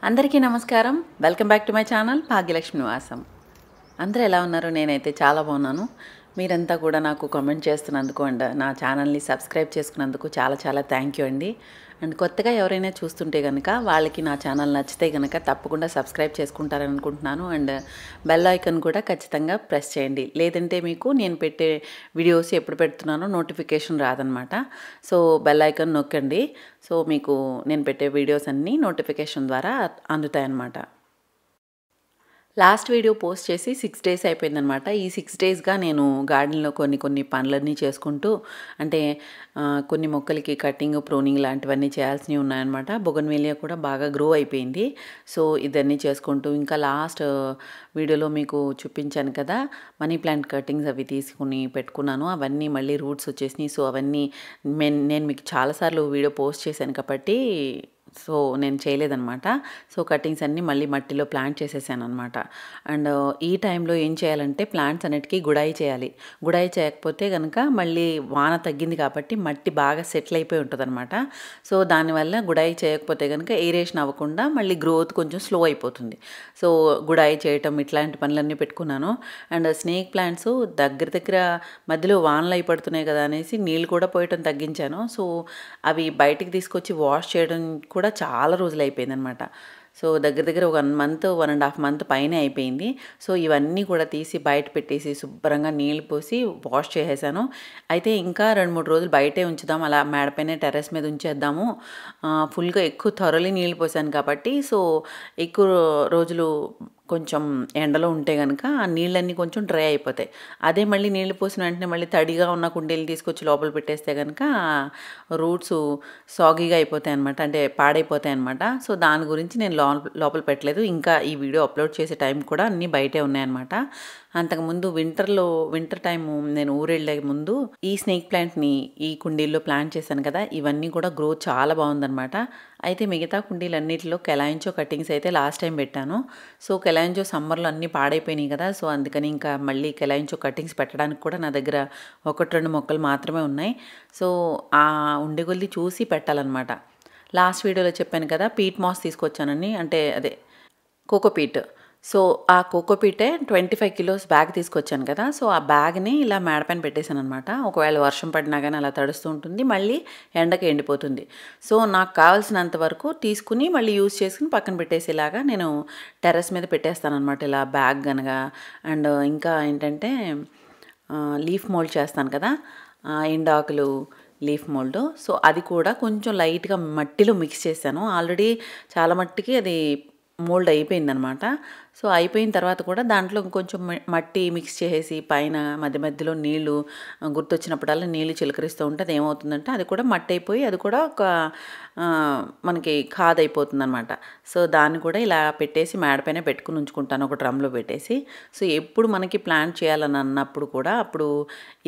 అందరికీ నమస్కారం. Welcome back to my channel Bhagyalakshmi నివాసం. అందరూ ఎలా ఉన్నారు? నేనైతే చాలా బాగున్నాను. మీరంతా కూడా నాకు కామెంట్ చేస్తున్నందుకు అండ్ నా ఛానల్ని సబ్స్క్రైబ్ చేసుకున్నందుకు చాలా చాలా థ్యాంక్ యూ అండి. అండ్ కొత్తగా ఎవరైనా చూస్తుంటే కనుక వాళ్ళకి నా ఛానల్ నచ్చితే కనుక తప్పకుండా సబ్స్క్రైబ్ చేసుకుంటారని అనుకుంటున్నాను. అండ్ బెల్ ఐకాన్ కూడా ఖచ్చితంగా ప్రెస్ చేయండి. లేదంటే మీకు నేను పెట్టే వీడియోస్ ఎప్పుడు పెడుతున్నానో నోటిఫికేషన్ రాదనమాట. సో బెల్ ఐకాన్ నొక్కండి. సో మీకు నేను పెట్టే వీడియోస్ అన్నీ నోటిఫికేషన్ ద్వారా అందుతాయన్నమాట. లాస్ట్ వీడియో పోస్ట్ చేసి 6 డేస్ అయిపోయిందనమాట. ఈ 6 డేస్గా నేను గార్డెన్లో కొన్ని పనులన్నీ చేసుకుంటూ అంటే కొన్ని మొక్కలకి కటింగ్, ప్రూనింగ్ లాంటివన్నీ చేయాల్సినవి ఉన్నాయన్నమాట. బొగన్వేలియా కూడా బాగా గ్రో అయిపోయింది. సో ఇదన్నీ చేసుకుంటూ ఇంకా లాస్ట్ వీడియోలో మీకు చూపించాను కదా, మనీ ప్లాంట్ కటింగ్స్ అవి తీసుకుని పెట్టుకున్నాను. అవన్నీ మళ్ళీ రూట్స్ వచ్చేసినాయి. సో అవన్నీ నేను మీకు చాలాసార్లు వీడియో పోస్ట్ చేశాను కాబట్టి సో నేను చేయలేదన్నమాట. సో కటింగ్స్ అన్నీ మళ్ళీ మట్టిలో ప్లాంట్ చేసేసాను అనమాట. అండ్ ఈ టైంలో ఏం చేయాలంటే ప్లాంట్స్ అన్నిటికీ గుడాయి చేయాలి. గుడాయి చేయకపోతే కనుక మళ్ళీ వాన తగ్గింది కాబట్టి మట్టి బాగా సెటిల్ అయిపోయి ఉంటుంది అనమాట. సో దానివల్ల గుడాయి చేయకపోతే కనుక ఏరేషన్ అవ్వకుండా మళ్ళీ గ్రోత్ కొంచెం స్లో అయిపోతుంది. సో గుడాయి చేయటం ఇట్లాంటి పనులన్నీ పెట్టుకున్నాను. అండ్ స్నేక్ ప్లాంట్స్ దగ్గర మధ్యలో వానలు అయి పడుతున్నాయి కదా అనేసి నీళ్ళు కూడా పోయటం తగ్గించాను. సో అవి బయటికి తీసుకొచ్చి వాష్ చేయడం కూడా చాలా రోజులు అయిపోయిందనమాట. సో దగ్గర ఒక 1 మంత్ 1.5 మంత్ పైనే అయిపోయింది. సో ఇవన్నీ కూడా తీసి బయట పెట్టేసి శుభ్రంగా నీళ్ళు పోసి వాష్ చేసేసాను. అయితే ఇంకా 2-3 రోజులు బయటే ఉంచుదాం, అలా మేడపైన టెర్రస్ మీద ఉంచేద్దాము. ఫుల్గా ఎక్కువ థొరలీ నీళ్ళు పోసాను కాబట్టి సో ఎక్కువ రోజులు కొంచెం ఎండలో ఉంటే కనుక ఆ నీళ్ళన్నీ కొంచెం డ్రై అయిపోతాయి. అదే మళ్ళీ నీళ్ళు పోసిన వెంటనే మళ్ళీ తడిగా ఉన్న కుండీలు తీసుకొచ్చి లోపల పెట్టేస్తే కనుక రూట్స్ సాగీగా అయిపోతాయి అనమాట, అంటే పాడైపోతాయి అనమాట. సో దాని గురించి నేను లోపల పెట్టలేదు. ఇంకా ఈ వీడియో అప్లోడ్ చేసే టైం కూడా అన్నీ బయటే ఉన్నాయన్నమాట. అంతకుముందు వింటర్ టైము నేను ఊరెళ్ళే ముందు ఈ స్నేక్ ప్లాంట్ని ఈ కుండీల్లో ప్లాంట్ చేశాను కదా, ఇవన్నీ కూడా గ్రోత్ చాలా బాగుందనమాట. అయితే మిగతా కుండీలన్నిటిలో కెలాయించో కటింగ్స్ అయితే లాస్ట్ టైం పెట్టాను. సో కెలాయించో సమ్మర్లో అన్నీ పాడైపోయినాయి కదా, సో అందుకని ఇంకా మళ్ళీ కెలాయించో కటింగ్స్ పెట్టడానికి కూడా నా దగ్గర 1-2 మొక్కలు మాత్రమే ఉన్నాయి. సో ఆ ఉండే కొద్దీ చూసి పెట్టాలన్నమాట. లాస్ట్ వీడియోలో చెప్పాను కదా పీట్ మాస్ తీసుకొచ్చానని, అంటే అదే కోకోపీట్. సో ఆ కోకోపీటే 25 కిలోస్ బ్యాగ్ తీసుకొచ్చాను కదా, సో ఆ బ్యాగ్ని ఇలా మేడపైన పెట్టేశాను అనమాట. ఒకవేళ వర్షం పడినా కానీ అలా తడుస్తూ ఉంటుంది, మళ్ళీ ఎండకి ఎండిపోతుంది. సో నాకు కావాల్సినంత వరకు తీసుకుని మళ్ళీ యూజ్ చేసుకుని పక్కన పెట్టేసేలాగా నేను టెర్రస్ మీద పెట్టేస్తాను అనమాట, ఇలా బ్యాగ్ కనుక. అండ్ ఇంకా ఏంటంటే లీఫ్ మోల్డ్ చేస్తాను కదా, ఎండాకులు లీఫ్ మోల్డ్. సో అది కూడా కొంచెం లైట్గా మట్టిలో మిక్స్ చేశాను. ఆల్రెడీ చాలా మట్టికి అది మోల్డ్ అయిపోయిందనమాట. సో అయిపోయిన తర్వాత కూడా దాంట్లో ఇంకొంచెం మట్టి మిక్స్ చేసేసి పైన మధ్యలో నీళ్లు గుర్తొచ్చినప్పుడల్లా నీళ్లు చిలకరిస్తూ ఉంటే అది ఏమవుతుందంటే అది కూడా మట్టి అయిపోయి అది కూడా ఒక మనకి ఖాదైపోతుంది అనమాట. సో దాన్ని కూడా ఇలా పెట్టేసి మేడపైన పెట్టుకుని ఉంచుకుంటాను ఒక డ్రమ్లో పెట్టేసి. సో ఎప్పుడు మనకి ప్లాంట్ చేయాలని అన్నప్పుడు కూడా అప్పుడు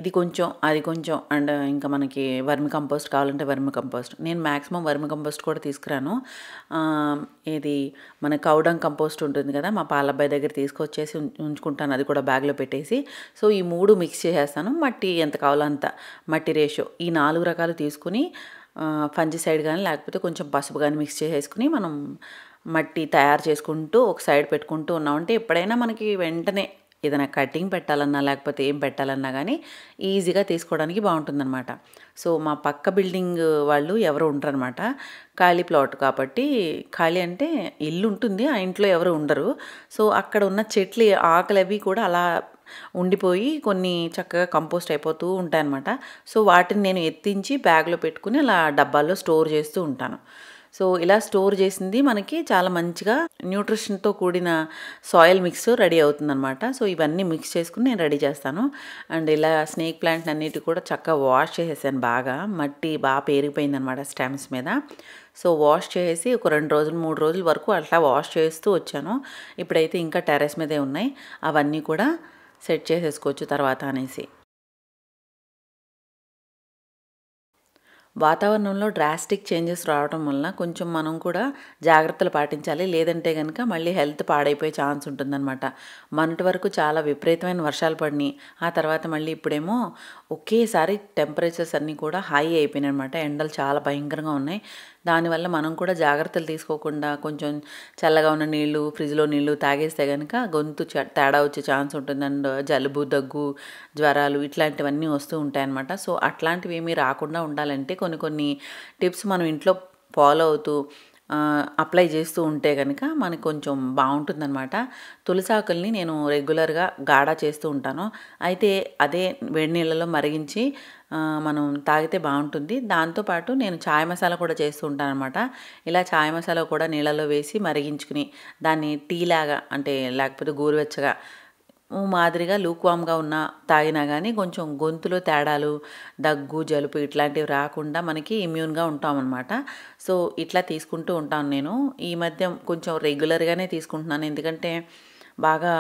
ఇది కొంచెం అది కొంచెం అండ్ ఇంకా మనకి వర్మి కంపోస్ట్ కావాలంటే వర్మి కంపోస్ట్, నేను మ్యాక్సిమం వర్మి కంపోస్ట్ కూడా తీసుకురాను. ఇది మన కౌడంగ్ కంపోస్ట్ ఉంటుంది కదా, మా పాలబ్బాయి దగ్గర తీసుకొచ్చేసి ఉంచుకుంటాను, అది కూడా బ్యాగ్లో పెట్టేసి. సో ఈ 3 మిక్స్ చేసేస్తాను. మట్టి ఎంత కావాలో అంత మట్టి రేషియో ఈ 4 రకాలు తీసుకుని ఫంజిసైడ్ కానీ లేకపోతే కొంచెం పసుపు కానీ మిక్స్ చేసేసుకుని మనం మట్టి తయారు చేసుకుంటూ ఒక సైడ్ పెట్టుకుంటూ ఉన్నామంటే ఎప్పుడైనా మనకి వెంటనే ఏదైనా కటింగ్ పెట్టాలన్నా లేకపోతే ఏం పెట్టాలన్నా కానీ ఈజీగా తీసుకోవడానికి బాగుంటుందన్నమాట. సో మా పక్క బిల్డింగ్ వాళ్ళు ఎవరు ఉండరనమాట, ఖాళీ ప్లాట్ కాబట్టి, ఖాళీ అంటే ఇల్లు ఉంటుంది, ఆ ఇంట్లో ఎవరు ఉండరు. సో అక్కడ ఉన్న చెట్లు ఆకులు అవి కూడా అలా ఉండిపోయి కొన్ని చక్కగా కంపోస్ట్ అయిపోతూ ఉంటాయన్నమాట. సో వాటిని నేను ఎత్తించి బ్యాగ్లో పెట్టుకుని అలా డబ్బాల్లో స్టోర్ చేస్తూ ఉంటాను. సో ఇలా స్టోర్ చేసింది మనకి చాలా మంచిగా న్యూట్రిషన్తో కూడిన సాయిల్ మిక్స్ రెడీ అవుతుందన్నమాట. సో ఇవన్నీ మిక్స్ చేసుకుని నేను రెడీ చేస్తాను. అండ్ ఇలా స్నేక్ ప్లాంట్ అన్నిటి కూడా చక్కగా వాష్ చేసేసాను. బాగా మట్టి బాగా పేరిపోయిందనమాట స్టెమ్స్ మీద. సో వాష్ చేసి ఒక 2 రోజులు 3 రోజుల వరకు అట్లా వాష్ చేస్తూ వచ్చాను. ఇప్పుడైతే ఇంకా టెర్రస్ మీదే ఉన్నాయి, అవన్నీ కూడా సెట్ చేసేసుకోవచ్చు తర్వాత అనేసి. వాతావరణంలో డ్రాస్టిక్ చేంజెస్ రావడం వలన కొంచెం మనం కూడా జాగ్రత్తలు పాటించాలి. లేదంటే కనుక మళ్ళీ హెల్త్ పాడైపోయే ఛాన్స్ ఉంటుందన్నమాట. మొన్నటి వరకు చాలా విపరీతమైన వర్షాలు పడినాయి. ఆ తర్వాత మళ్ళీ ఇప్పుడేమో ఒకేసారి టెంపరేచర్స్ అన్నీ కూడా హై అయిపోయినాయి అనమాట. ఎండలు చాలా భయంకరంగా ఉన్నాయి. దానివల్ల మనం కూడా జాగ్రత్తలు తీసుకోకుండా కొంచెం చల్లగా ఉన్న నీళ్ళు, ఫ్రిడ్జ్‌లో నీళ్ళు తాగేస్తే గనుక గొంతు తేడా వచ్చే ఛాన్స్ ఉంటుంది. అండ్ జలుబు, దగ్గు, జ్వరాలు ఇట్లాంటివన్నీ వస్తూ ఉంటాయన్నమాట. సో, అట్లాంటివేమీ రాకుండా ఉండాలంటే కొన్ని కొన్ని టిప్స్ మనం ఇంట్లో ఫాలో అవుతూ అప్లై చేస్తూ ఉంటే గనుక మనకు కొంచెం బావుంటుందనమాట. తులసాకుల్ని నేను రెగ్యులర్‌గా గాడా చేస్తూ ఉంటాను. అయితే అదే వేడి నీళ్ళలో మరిగించి మనం తాగితే బావుంటుంది. దాంతో పాటు నేను చాయ్ మసాలా కూడా చేస్తూ ఉంటాననమాట. ఇలా చాయ్ మసాలా కూడా నీళ్ళలో వేసి మరిగించుకుని దాన్ని టీ లాగా అంటే లేకపోతే గోరువెచ్చగా మాదిరిగా లూక్‌వార్మ్‌గా తాగినా గానీ కొంచెం గొంతులో తేడాలు, దగ్గు, జలుబు ఇట్లాంటివి రాకుండా మనకి ఇమ్యూన్‌గా ఉంటామనమాట. సో, ఇట్లా తీసుకుంటూ ఉంటాను నేను. ఈ మధ్య కొంచెం రెగ్యులర్‌గానే తీసుకుంటున్నాను. ఎందుకంటే బాగా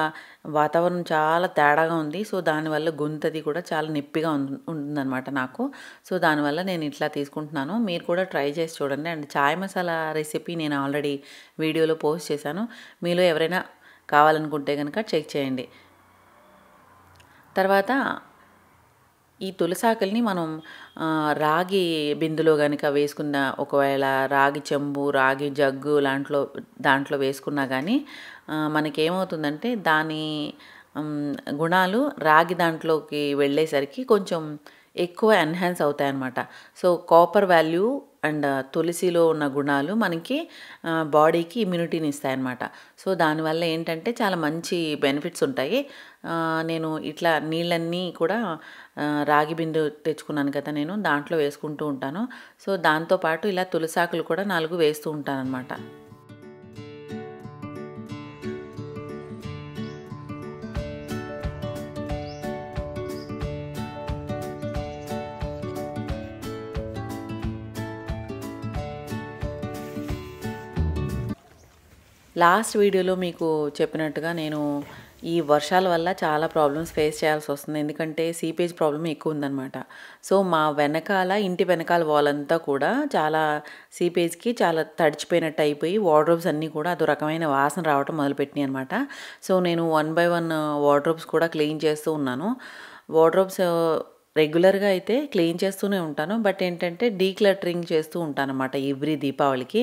వాతావరణం చాలా తేడాగా ఉంది. సో, దానివల్ల గొంతది కూడా చాలా నొప్పిగా ఉంటుందనమాట నాకు. సో, దానివల్ల నేను ఇట్లా తీసుకుంటున్నాను. మీరు కూడా ట్రై చేసి చూడండి. అండ్ చాయ్ మసాలా రెసిపీ నేను ఆల్రెడీ వీడియోలో పోస్ట్ చేశాను. మీలో ఎవరైనా కావాలనుకుంటే గనుక చెక్ చేయండి. తర్వాత ఈ తులసాకుల్ని మనం రాగి బిందెలో గనుక వేసుకున్న ఒకవేళ రాగి చెంబు, రాగి జగ్గు దాంట్లో వేసుకున్నా గానీ మనకేమవుతుందంటే దాని గుణాలు రాగి దాంట్లోకి వెళ్ళేసరికి కొంచెం ఎక్కువ ఎన్హాన్స్ అవుతాయన్నమాట. సో, కాపర్ వాల్యూ అండ్ తులసిలో ఉన్న గుణాలు మనకి బాడీకి ఇమ్యూనిటీని ఇస్తాయన్నమాట. సో, దానివల్ల ఏంటంటే చాలా మంచి బెనిఫిట్స్ ఉంటాయి. నేను ఇట్లా నీళ్ళన్నీ కూడా రాగి బిందె తెచ్చుకున్నాను కదా నేను, దాంట్లో వేసుకుంటూ ఉంటాను. సో, దాంతో పాటు ఇలా తులసాకులు కూడా 4 వేస్తూ ఉంటానన్నమాట. లాస్ట్ వీడియోలో మీకు చెప్పినట్టుగా నేను ఈ వర్షాల వల్ల చాలా ప్రాబ్లమ్స్ ఫేస్ చేయాల్సి వస్తుంది. ఎందుకంటే సీపేజ్ ప్రాబ్లమ్ ఎక్కువ ఉందన్నమాట. సో, మా ఇంటి వెనకాల వాల్ అంతా కూడా చాలా సీపేజ్‌కి చాలా తడిచిపోయినట్టు అయిపోయి వార్డ్రోబ్స్ అన్నీ కూడా అదో రకమైన వాసన రావటం మొదలుపెట్టినాయి అనమాట. సో, నేను 1 బై 1 వార్డ్రోబ్స్ కూడా క్లీన్ చేస్తూ ఉన్నాను. వార్డ్రోబ్స్ రెగ్యులర్‌గా అయితే క్లీన్ చేస్తూనే ఉంటాను. బట్ ఏంటంటే డీక్లటరింగ్ చేస్తూ ఉంటానన్నమాట ఎవ్రీ దీపావళికి.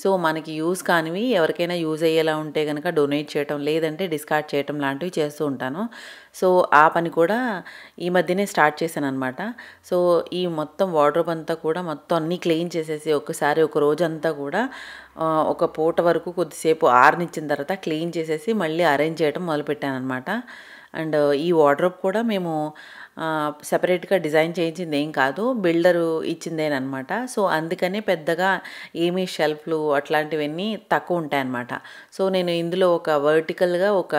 సో, మనకి యూజ్ కానివి ఎవరికైనా యూజ్ అయ్యేలా ఉంటే గనక డొనేట్ చేయటం, లేదంటే డిస్కార్డ్ చేయటం లాంటివి చేస్తూ ఉంటాను. సో, ఆ పని కూడా ఈ మధ్యనే స్టార్ట్ చేశాననమాట. సో, ఈ మొత్తం వార్డ్రోబ్ అంతా కూడా మొత్తం అన్నీ క్లీన్ చేసేసి ఒకసారి ఒక రోజంతా కూడా ఒక పూట వరకు కొద్దిసేపు ఆరనిచ్చిన తర్వాత క్లీన్ చేసేసి మళ్ళీ అరేంజ్ చేయటం మొదలుపెట్టాననమాట. అండ్ ఈ వార్డ్రోబ్ కూడా మేము సెపరేట్‌గా డిజైన్ చేయించింది ఏం కాదు. బిల్డరు ఇచ్చిందేననమాట. సో, అందుకనే పెద్దగా ఏమీ షెల్ఫ్‌లు అట్లాంటివన్నీ తక్కువ ఉంటాయన్నమాట. సో, నేను ఇందులో ఒక వర్టికల్‌గా ఒక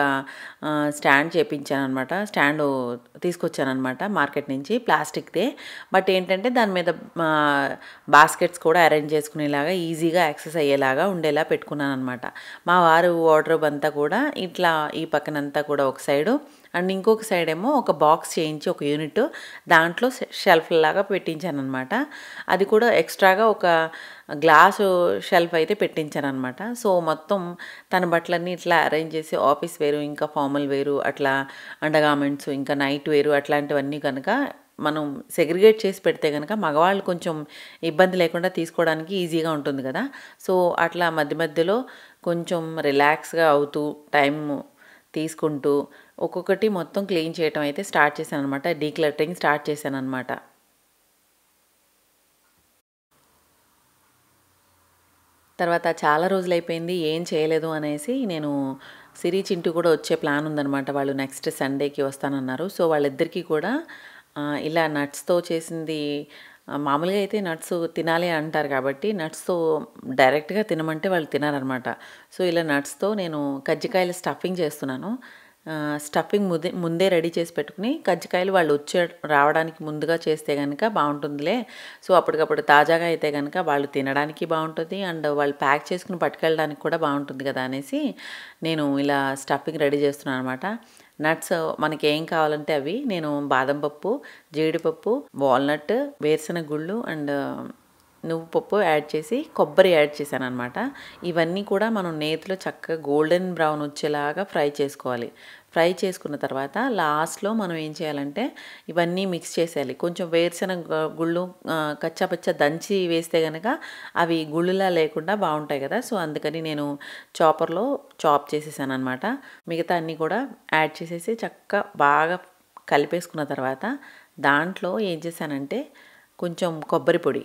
స్టాండ్ చేపించాననమాట. స్టాండు తీసుకొచ్చాననమాట మార్కెట్ నుంచి ప్లాస్టిక్‌దే. బట్ ఏంటంటే దాని మీద బాస్కెట్స్ కూడా అరేంజ్ చేసుకునేలాగా ఈజీగా యాక్సెస్ అయ్యేలాగా ఉండేలా పెట్టుకున్నాననమాట. మా వారు వార్డ్రోబ్ అంతా కూడా ఇట్లా ఈ పక్కనంతా కూడా ఒక సైడు అండ్ ఇంకొక సైడ్ ఏమో ఒక బాక్స్ చేయించి ఒక యూనిట్ దాంట్లో షెల్ఫ్ లాగా పెట్టించాననమాట. అది కూడా ఎక్స్ట్రాగా ఒక గ్లాసు షెల్ఫ్ అయితే పెట్టించాననమాట. సో, మొత్తం తన బట్టలన్నీ ఇట్లా అరేంజ్ చేసి ఆఫీస్ వేరు, ఇంకా ఫార్మల్ వేరు, అట్లా అండర్‌గార్మెంట్స్, ఇంకా నైట్ వేరు అట్లాంటివన్నీ కనుక మనం సెగ్రిగేట్ చేసి పెడితే గనక మగవాళ్ళు కొంచెం ఇబ్బంది లేకుండా తీసుకోవడానికి ఈజీగా ఉంటుంది కదా. సో, అట్లా మధ్య మధ్యలో కొంచెం రిలాక్స్‌గా అవుతూ టైము తీసుకుంటూ ఒక్కొక్కటి మొత్తం క్లీన్ చేయటం అయితే స్టార్ట్ చేశాననమాట. డీక్లటరింగ్ స్టార్ట్ చేశాననమాట. తర్వాత చాలా రోజులైపోయింది ఏం చేయలేదు అనేసి నేను సిరి, చింటూ కూడా వచ్చే ప్లాన్ ఉందనమాట. వాళ్ళు నెక్స్ట్ సండేకి వస్తానన్నారు. సో, వాళ్ళిద్దరికీ కూడా ఇలా నట్స్‌తో చేసింది మామూలుగా అయితే నట్స్ తినాలి అంటారు కాబట్టి నట్స్‌తో డైరెక్ట్‌గా తినమంటే వాళ్ళు తినరనమాట. సో, ఇలా నట్స్‌తో నేను కజ్జికాయల స్టఫింగ్ చేస్తున్నాను. స్టఫింగ్ ముందే రెడీ చేసి పెట్టుకుని కజ్జికాయలు వాళ్ళు రావడానికి ముందుగా చేస్తే గనుక బావుంటుందిలే. సో, అప్పటికప్పుడు తాజాగా అయితే గనుక వాళ్ళు తినడానికి బావుంటుంది. అండ్ వాళ్ళు ప్యాక్ చేసుకుని పట్టుకెళ్ళడానికి కూడా బావుంటుంది కదా అనేసి నేను ఇలా స్టఫింగ్ రెడీ చేస్తున్నాను అనమాట. నట్స్ మనకేం కావాలంటే అవి నేను బాదం పప్పు, జీడిపప్పు, వాల్నట్, వేరుశనగ గుళ్ళు అండ్ నువ్వు పప్పు యాడ్ చేసి కొబ్బరి యాడ్ చేశాననమాట. ఇవన్నీ కూడా మనం నేతిలో చక్కగా గోల్డెన్ బ్రౌన్ వచ్చేలాగా ఫ్రై చేసుకోవాలి. ఫ్రై చేసుకున్న తర్వాత లాస్ట్‌లో మనం ఏం చేయాలంటే ఇవన్నీ మిక్స్ చేసేయాలి. కొంచెం వేరుశనగ గుళ్ళు కచ్చాపచ్చా దంచి వేస్తే గనక అవి గుళ్ళులా లేకుండా బావుంటాయి కదా! సో, అందుకని నేను చాపర్‌లో చాప్ చేసేసాననమాట. మిగతా అన్నీ కూడా యాడ్ చేసేసి చక్కగా బాగా కలిపేసుకున్న తర్వాత దాంట్లో ఏం చేశానంటే కొంచెం కొబ్బరి పొడి,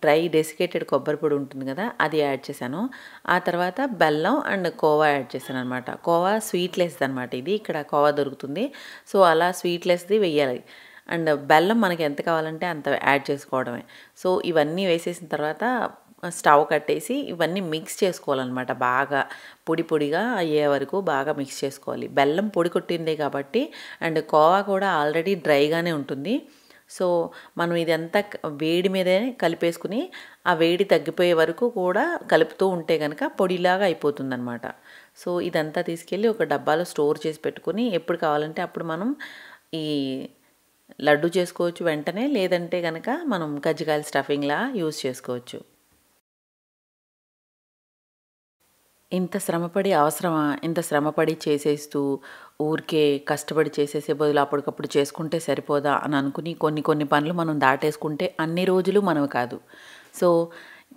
డ్రై డెసికేటెడ్ కొబ్బరి పొడి ఉంటుంది కదా, అది యాడ్ చేశాను. ఆ తర్వాత బెల్లం అండ్ కోవా యాడ్ చేశాననమాట. కోవా స్వీట్‌లెస్‌ది అనమాట ఇది. ఇక్కడ కోవా దొరుకుతుంది. సో, అలా స్వీట్‌లెస్‌ది వెయ్యాలి. అండ్ బెల్లం మనకి ఎంత కావాలంటే అంత యాడ్ చేసుకోవడమే. సో, ఇవన్నీ వేసేసిన తర్వాత స్టవ్ కట్టేసి ఇవన్నీ మిక్స్ చేసుకోవాలన్నమాట. బాగా పొడి పొడిగా అయ్యే వరకు బాగా మిక్స్ చేసుకోవాలి. బెల్లం పొడి కొట్టిందే కాబట్టి అండ్ కోవా కూడా ఆల్రెడీ డ్రైగానే ఉంటుంది. సో, మనం ఇదంతా వేడి మీదే కలిపేసుకుని ఆ వేడి తగ్గిపోయే వరకు కూడా కలుపుతూ ఉంటే గనక పొడిలాగా అయిపోతుందనమాట. సో, ఇదంతా తీసుకెళ్ళి ఒక డబ్బాలో స్టోర్ చేసి పెట్టుకొని ఎప్పుడు కావాలంటే అప్పుడు మనం ఈ లడ్డు చేసుకోవచ్చు వెంటనే. లేదంటే గనక మనం కజ్జికాయల స్టఫింగ్‌లా యూజ్ చేసుకోవచ్చు. ఇంత శ్రమపడి అవసరమా? ఇంత శ్రమపడి చేసేస్తూ, ఊరికే కష్టపడి చేసేసే బదులు అప్పటికప్పుడు చేసుకుంటే సరిపోదా అని అనుకుని కొన్ని కొన్ని పనులు మనం దాటేసుకుంటే అన్ని రోజులు మనవి కాదు. సో,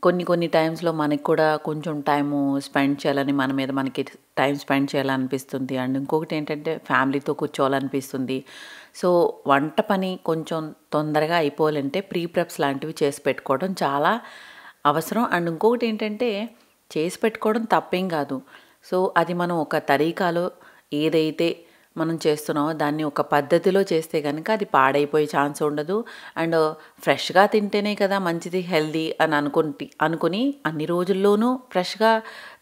కొన్ని కొన్ని టైమ్స్‌లో మనకి కూడా కొంచెం టైము స్పెండ్ చేయాలని మన మీద మనకి టైం స్పెండ్ చేయాలనిపిస్తుంది. అండ్ ఇంకొకటేంటంటే ఫ్యామిలీతో కూర్చోవాలనిపిస్తుంది. సో, వంట పని కొంచెం తొందరగా అయిపోవాలంటే ప్రీ ప్రెప్స్ లాంటివి చేసి పెట్టుకోవడం చాలా అవసరం. అండ్ ఇంకొకటేంటంటే చేసి పెట్టుకోవడం తప్పేం కాదు. సో, అది మనం ఒక తరీకాలో ఏదైతే మనం చేస్తున్నామో దాన్ని ఒక పద్ధతిలో చేస్తే గనక అది పాడైపోయే ఛాన్స్ ఉండదు. అండ్ ఫ్రెష్‌గా తింటేనే కదా మంచిది, హెల్తీ అని అనుకుని అన్ని రోజుల్లోనూ ఫ్రెష్‌గా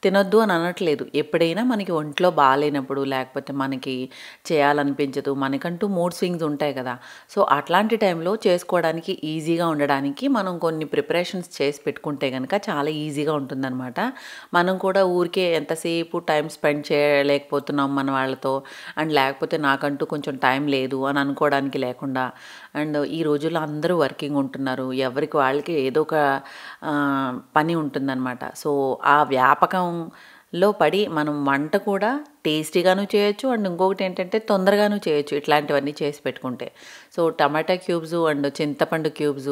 తినొద్దు అని అనట్లేదు. ఎప్పుడైనా మనకి ఒంట్లో బాలేనప్పుడు లేకపోతే మనకి చేయాలనిపించదు. మనకంటూ మూడ్ స్వింగ్స్ ఉంటాయి కదా! సో, అట్లాంటి టైంలో చేసుకోవడానికి ఈజీగా ఉండడానికి మనం కొన్ని ప్రిపరేషన్స్ చేసి పెట్టుకుంటే గనక చాలా ఈజీగా ఉంటుందనమాట. మనం కూడా ఊరికే ఎంతసేపు టైం స్పెండ్ చేయలేకపోతున్నాం మన వాళ్ళతో అండ్ లేకపోతే నాకంటూ కొంచెం టైం లేదు అని అనుకోవడానికి లేకుండా అండ్ ఈ రోజుల్లో అందరూ వర్కింగ్ ఉంటున్నారు. ఎవరికి వాళ్ళకి ఏదో ఒక పని ఉంటుందన్నమాట. సో, ఆ వ్యాపకంలో పడి మనం వంట కూడా టేస్టీగాను చేయొచ్చు అండ్ ఇంకొకటి ఏంటంటే తొందరగాను చేయొచ్చు ఇట్లాంటివన్నీ చేసి పెట్టుకుంటే. సో, టమాటా క్యూబ్స్ అండ్ చింతపండు క్యూబ్స్,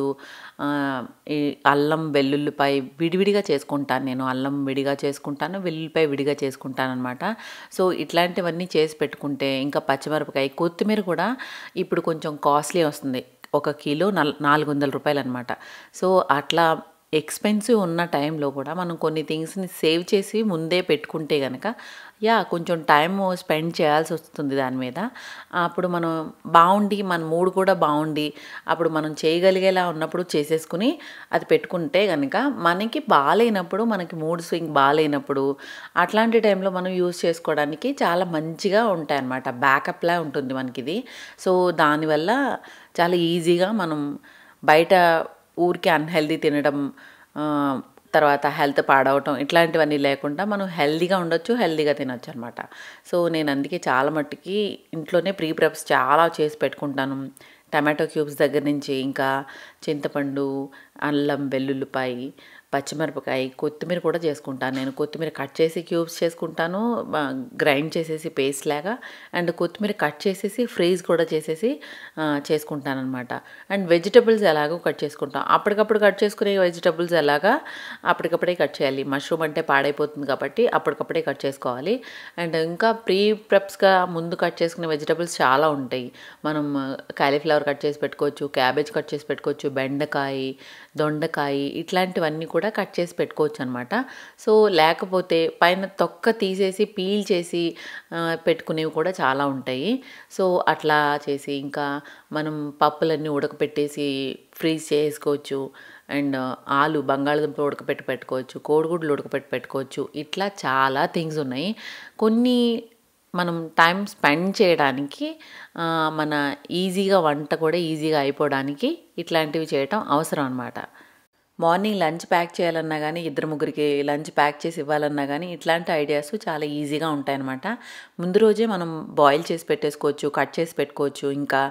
ఈ అల్లం వెల్లుల్లిపాయ విడివిడిగా చేసుకుంటాను నేను. అల్లం విడిగా చేసుకుంటాను, వెల్లుల్లిపాయ విడిగా చేసుకుంటాననమాట. సో, ఇట్లాంటివన్నీ చేసి పెట్టుకుంటే ఇంకా పచ్చిమిరపకాయ, కొత్తిమీర కూడా ఇప్పుడు కొంచెం కాస్ట్లీ వస్తుంది. ఒక కిలో రూ. 400 అనమాట. సో, అట్లా ఎక్స్‌పెన్సివ్ ఉన్న టైంలో కూడా మనం కొన్ని థింగ్స్‌ని సేవ్ చేసి ముందే పెట్టుకుంటే గనక కొంచెం టైము స్పెండ్ చేయాల్సొస్తుంది దాని మీద. అప్పుడు మనం బావుండి, మన మూడ్ కూడా బావుండి, అప్పుడు మనం చేయగలిగేలా ఉన్నప్పుడు చేసేసుకుని అది పెట్టుకుంటే గనక మనకి బాలేనప్పుడు, మనకి మూడ్ స్వింగ్ బాలేనప్పుడు అట్లాంటి టైంలో మనం యూజ్ చేసుకోవడానికి చాలా మంచిగా ఉంటాయన్నమాట. బ్యాకప్‌లా ఉంటుంది మనకిది. సో, దానివల్ల చాలా ఈజీగా మనం బయట ఊరికే అన్‌హెల్తీ తినడం, ఆహ్, తర్వాత హెల్త్ పాడవటం ఇట్లాంటివన్నీ లేకుండా మనం హెల్తీగా ఉండొచ్చు, హెల్తీగా తినొచ్చనమాట. సో, నేను అందుకే చాలా మట్టుకి ఇంట్లోనే ప్రీ ప్రెప్స్ చాలా చేసి పెట్టుకుంటాను. టమాటో క్యూబ్స్ దగ్గర నుంచి ఇంకా చింతపండు, అల్లం, వెల్లుల్లిపాయ, పచ్చిమిరపకాయ, కొత్తిమీర కూడా చేసుకుంటాను నేను. కొత్తిమీర కట్ చేసి క్యూబ్స్ చేసుకుంటాను, గ్రైండ్ చేసేసి పేస్ట్ లాగా అండ్ కొత్తిమీర కట్ చేసేసి ఫ్రీజ్ కూడా చేసేసి చేసుకుంటాననమాట. అండ్ వెజిటబుల్స్ ఎలాగో కట్ చేసుకుంటాం. అప్పటికప్పుడు కట్ చేసుకునే వెజిటబుల్స్ ఎలాగా అప్పటికప్పుడే కట్ చేయాలి. మష్రూమ్ అంటే పాడైపోతుంది కాబట్టి అప్పటికప్పుడే కట్ చేసుకోవాలి. అండ్ ఇంకా ప్రీ ప్రెప్స్‌గా ముందు కట్ చేసుకునే వెజిటబుల్స్ చాలా ఉంటాయి. మనం కాలీఫ్లవర్ కట్ చేసి పెట్టుకోవచ్చు, క్యాబేజ్ కట్ చేసి పెట్టుకోవచ్చు, బెండకాయ, దొండకాయ ఇట్లాంటివన్నీ కూడా కట్ చేసి పెట్టుకోవచ్చనమాట. సో, లేకపోతే పైన తొక్క తీసేసి పీల్ చేసి పెట్టుకునేవి కూడా చాలా ఉంటాయి. సో, అట్లా చేసి ఇంకా మనం పప్పులన్నీ ఉడకపెట్టేసి ఫ్రీజ్ చేసుకోవచ్చు. అండ్ బంగాళదుంప ఉడకపెట్టి పెట్టుకోవచ్చు, కోడిగుడ్లు ఉడకపెట్టి పెట్టుకోవచ్చు. ఇట్లా చాలా థింగ్స్ ఉన్నాయి. కొన్ని మనం టైం స్పెండ్ చేయడానికి మన ఈజీగా వంట కూడా ఈజీగా అయిపోవడానికి ఇట్లాంటివి చేయటం అవసరం అనమాట. మార్నింగ్ లంచ్ ప్యాక్ చేయాలన్నా గానీ, ఇద్దరు ముగ్గురికి లంచ్ ప్యాక్ చేసి ఇవ్వాలన్నా గానీ, ఇట్లాంటి ఐడియాస్ చాలా ఈజీగా ఉంటాయన్నమాట. ముందు రోజే మనం బాయిల్ చేసి పెట్టేసుకోవచ్చు, కట్ చేసి పెట్టుకోవచ్చు. ఇంకా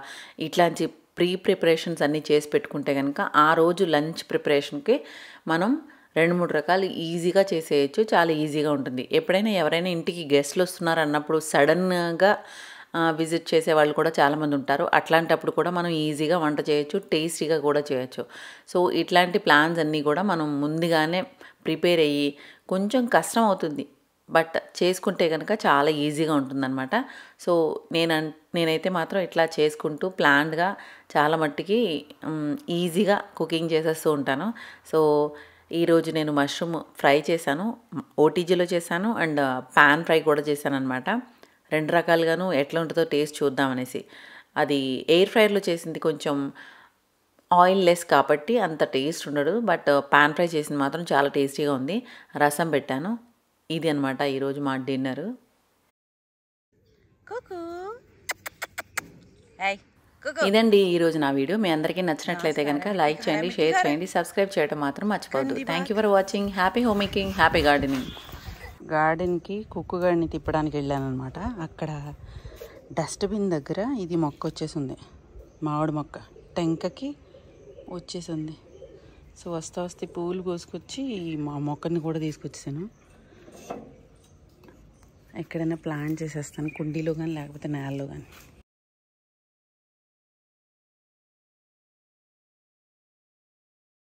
ఇట్లాంటి ప్రిపరేషన్స్ అన్నీ చేసి పెట్టుకుంటే కనుక ఆ రోజు లంచ్ ప్రిపరేషన్కి మనం 2-3 రకాలు ఈజీగా చేసేయచ్చు. చాలా ఈజీగా ఉంటుంది. ఎప్పుడైనా ఎవరైనా ఇంటికి గెస్ట్లు వస్తున్నారు అన్నప్పుడు సడన్గా విజిట్ చేసే వాళ్ళు కూడా చాలామంది ఉంటారు. అట్లాంటప్పుడు కూడా మనం ఈజీగా వంట చేయొచ్చు, టేస్టీగా కూడా చేయొచ్చు. సో ఇట్లాంటి ప్లాన్స్ అన్నీ కూడా మనం ముందుగానే ప్రిపేర్ అయ్యి, కొంచెం కష్టం అవుతుంది బట్ చేసుకుంటే కనుక చాలా ఈజీగా ఉంటుందన్నమాట. సో నేనైతే మాత్రం ఇట్లా చేసుకుంటూ ప్లాన్డ్గా చాలా మట్టుకి ఈజీగా కుకింగ్ చేసేస్తూ ఉంటాను. సో ఈరోజు నేను మష్రూమ్ ఫ్రై చేశాను. ఓటీజీలో చేశాను అండ్ పాన్ ఫ్రై కూడా చేశాను అనమాట. 2 రకాలుగాను ఎట్లా ఉంటుందో టేస్ట్ చూద్దామనేసి. అది ఎయిర్ ఫ్రైర్లో చేసింది కొంచెం ఆయిల్ లెస్ కాబట్టి అంత టేస్ట్ ఉండదు. బట్ పాన్ ఫ్రై చేసింది మాత్రం చాలా టేస్టీగా ఉంది. రసం పెట్టాను. ఇది అనమాట ఈరోజు మా డిన్నరు. ఇదండి ఈరోజు నా వీడియో. మీ అందరికీ నచ్చినట్లయితే కనుక లైక్ చేయండి, షేర్ చేయండి, సబ్స్క్రైబ్ చేయడం మాత్రం మర్చిపోవద్దు. Thank you for watching. Happy home making, happy gardening. గార్డెన్కి కుక్కుగాడిని తిప్పడానికి వెళ్ళాను అనమాట. అక్కడ డస్ట్బిన్ దగ్గర ఇది మొక్క వచ్చేసింది, మామిడి మొక్క టెంకకి వచ్చేసింది. సో వస్తే పువ్వులు కోసుకొచ్చి మా మొక్కని కూడా తీసుకొచ్చేసాను. ఎక్కడైనా ప్లాంట్ చేసేస్తాను, కుండీలో కానీ లేకపోతే నేలలో కానీ.